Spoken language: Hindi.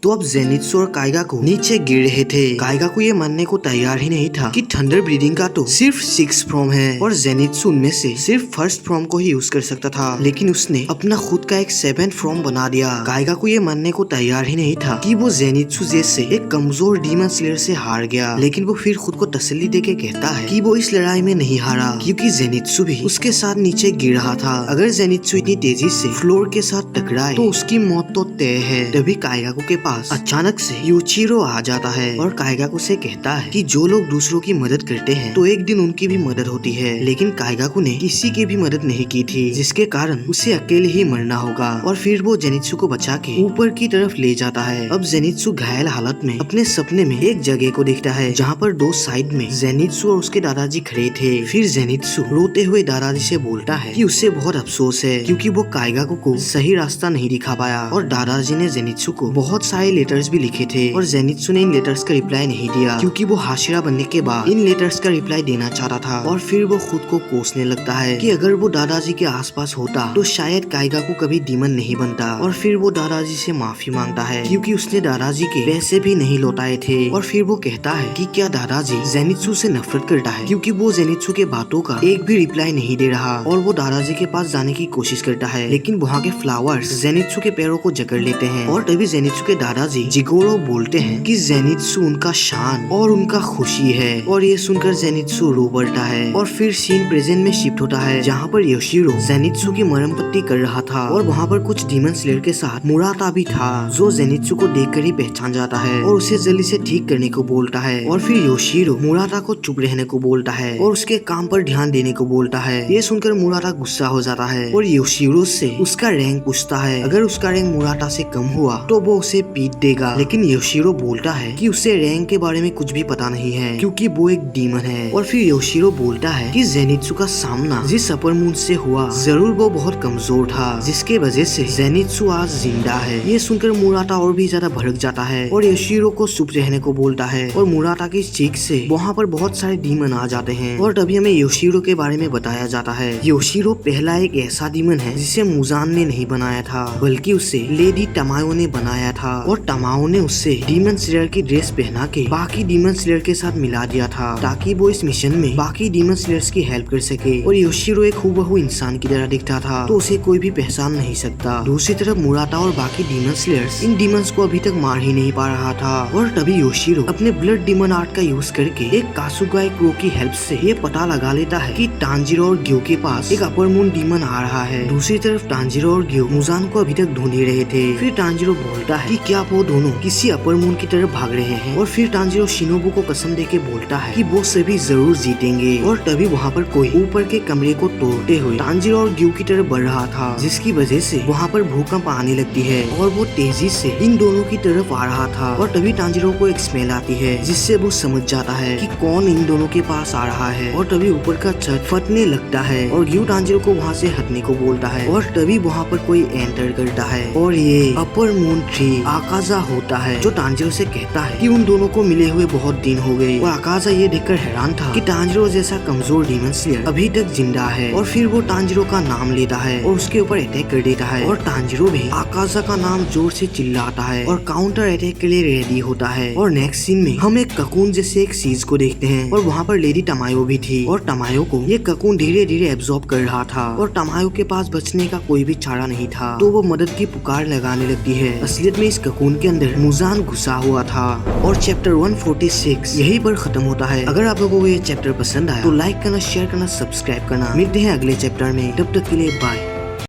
तो अब जेनित्सु और काइगाकू नीचे गिर रहे थे। काइगाकू ये मानने को तैयार ही नहीं था कि थंडर ब्रीडिंग का तो सिर्फ 6 फॉर्म है और जेनित्सु उनमें से सिर्फ फर्स्ट फॉर्म को ही यूज कर सकता था, लेकिन उसने अपना खुद का एक 7th फॉर्म बना दिया। काइगाकू ये मानने को तैयार ही नहीं था कि वो जेनित्सु जैसे एक कमजोर डीमन स्लेयर से हार गया, लेकिन वो फिर खुद को तसल्ली देके कहता है कि वो इस लड़ाई में नहीं हारा क्योंकि जेनित्सु भी उसके साथ नीचे गिर रहा था। अगर जेनित्सु इतनी तेजी से फ्लोर के साथ टकराए तो उसकी मौत तो तय है। तभी काइगाकू के पास अचानक से यूचिरो आ जाता है और काइगाकू से कहता है कि जो लोग दूसरों की मदद करते हैं तो एक दिन उनकी भी मदद होती है, लेकिन काइगाकू ने किसी की भी मदद नहीं की थी, जिसके कारण उसे अकेले ही मरना होगा। और फिर वो जेनित्सु को बचा के ऊपर की तरफ ले जाता है। अब जेनित्सु घायल हालत में अपने सपने में एक जगह को देखता है जहाँ पर दो साइड में जेनित्सु और उसके दादाजी खड़े थे। फिर जेनित्सु रोते हुए दादाजी से बोलता है कि उसे बहुत अफसोस है क्योंकि वो काइगाकू को सही रास्ता नहीं दिखा पाया, और दादाजी ने जेनित्सु को बहुत सारे लेटर्स भी लिखे थे और जेनित्सु ने इन लेटर्स का रिप्लाई नहीं दिया क्योंकि वो हाशिरा बनने के बाद इन लेटर्स का रिप्लाई देना चाहता था। और फिर वो खुद को कोसने लगता है कि अगर वो दादाजी के आसपास होता तो शायद काइगाकू कभी डीमन नहीं बनता। और फिर वो दादाजी से माफी मांगता है क्योंकि उसने दादाजी के पैसे भी नहीं लौटाए थे। और फिर वो कहता है कि क्या दादाजी जेनित्सु से नफरत करता है क्योंकि वो जेनित्सु के बातों का एक भी रिप्लाई नहीं दे रहा। और वो दादाजी के पास जाने की कोशिश करता है, लेकिन वहाँ के फ्लावर्स जेनित्सु के पैरों को जकड़ लेते हैं। और तभी जेनित्सु के दादाजी जिगोरो बोलते हैं कि जेनित्सु उनका शान और उनका खुशी है। और ये सुनकर जेनित्सु रो पड़ता है। और फिर सीन प्रेजेंट में शिफ्ट होता है जहाँ पर योशिरो जेनित्सु की मरहम पट्टी कर रहा था और वहाँ पर कुछ डीमन स्लेयर के साथ मुराता भी था जो जेनित्सु को देखकर ही पहचान जाता है और उसे जल्दी से ठीक करने को बोलता है। और फिर योशिरो मुराता को चुप रहने को बोलता है और उसके काम पर ध्यान देने को बोलता है। ये सुनकर मुराता गुस्सा हो जाता है और योशिरो से उसका रैंक पूछता है। अगर उसका रैंक मुराता से कम हुआ तो वो उसे पीट देगा, लेकिन योशिरो बोलता है कि उसे रैंक के बारे में कुछ भी पता नहीं है क्योंकि वो एक डीमन है। और फिर योशिरो बोलता है कि जेनित्सु का सामना जिस अपर मून से हुआ जरूर वो बहुत कमजोर था, जिसके वजह से जेनित्सु आज जिंदा है। ये सुनकर मुराता और भी ज्यादा भड़क जाता है और योशिरो को चुप रहने को बोलता है। और मुराता की चीख से वहाँ पर बहुत सारे डीमन आ जाते हैं। और तभी हमें योशिरो के बारे में बताया जाता है। योशिरो पहला एक ऐसा डीमन है जिसे मुजान ने नहीं बनाया था, बल्कि उसे लेडी टमायो ने बनाया था। और टमायो ने उससे डीमन स्लेयर की ड्रेस पहना के बाकी डीमन स्लेयर के साथ मिला दिया था ताकि वो इस मिशन में बाकी डीमन स्लेयर्स की हेल्प कर सके। और योशिरो एक हूबहू इंसान की तरह दिखता था तो उसे कोई भी पहचान नहीं सकता। दूसरी तरफ मुराता और बाकी डीमन स्लेयर्स इन डीमंस को अभी तक मार ही नहीं पा रहा था। और तभी योशिरो अपने ब्लड डीमन आर्ट का यूज करके एक कासुगाई क्रो की हेल्प से ये पता लगा लेता है कि टांजिरो और ग्यो के पास एक अपर मून डीमन आ रहा है। दूसरी तरफ टांजिरो और ग्यो मुजान को अभी तक ढूंढ ही रहे थे। फिर टांजिरो बोलता है कि क्या वो दोनों किसी अपर मून की तरफ भाग रहे हैं। और फिर टांजिरो शिनोबु को कसम देके बोलता है कि वो सभी जरूर जीतेंगे। और तभी वहाँ पर कोई ऊपर के कमरे को तोड़ते हुए टांजिरो और ग्यो की तरफ बढ़ रहा था, जिसकी वजह से वहाँ पर भूकंप आने लगती है और वो तेजी से इन दोनों की तरफ आ रहा था। और तभी टांजिरो को एक स्मेल आती है जिससे वो समझ जाता है कि कौन इन दोनों के पास आ रहा है। और तभी ऊपर का छत फटने लगता है और ग्यो टांजिरो को वहाँ से हटने को बोलता है। और तभी वहाँ पर कोई एंटर करता है और ये अपर मून ट्री आकाजा होता है, जो टांजिरो से कहता है कि उन दोनों को मिले हुए बहुत दिन हो गए। और आकाजा ये देखकर हैरान था कि टांजिरो जैसा कमजोर डीमन स्लेयर अभी तक जिंदा है। और फिर वो टांजिरो का नाम लेता है और उसके ऊपर अटैक कर देता है। और टांजिरो भी आकाजा का नाम जोर से चिल्लाता है और काउंटर अटैक के लिए रेडी होता है। और नेक्स्ट सीन में हम एक ककून जैसे एक चीज को देखते हैं और वहाँ पर लेडी टमायो भी थी। और टमायो को ये ककून धीरे धीरे एब्जॉर्ब कर रहा था और टमायो के पास बचने का कोई भी चारा नहीं था, तो वो मदद की पुकार लगाने लगती है। असलियत में इस ककून के अंदर मुजान घुसा हुआ था। और चैप्टर 146 यहीं पर खत्म होता है। अगर आप लोगों को ये चैप्टर पसंद आया तो लाइक करना, शेयर करना, सब्सक्राइब करना। मिलते हैं अगले चैप्टर में, तब तक के लिए बाय।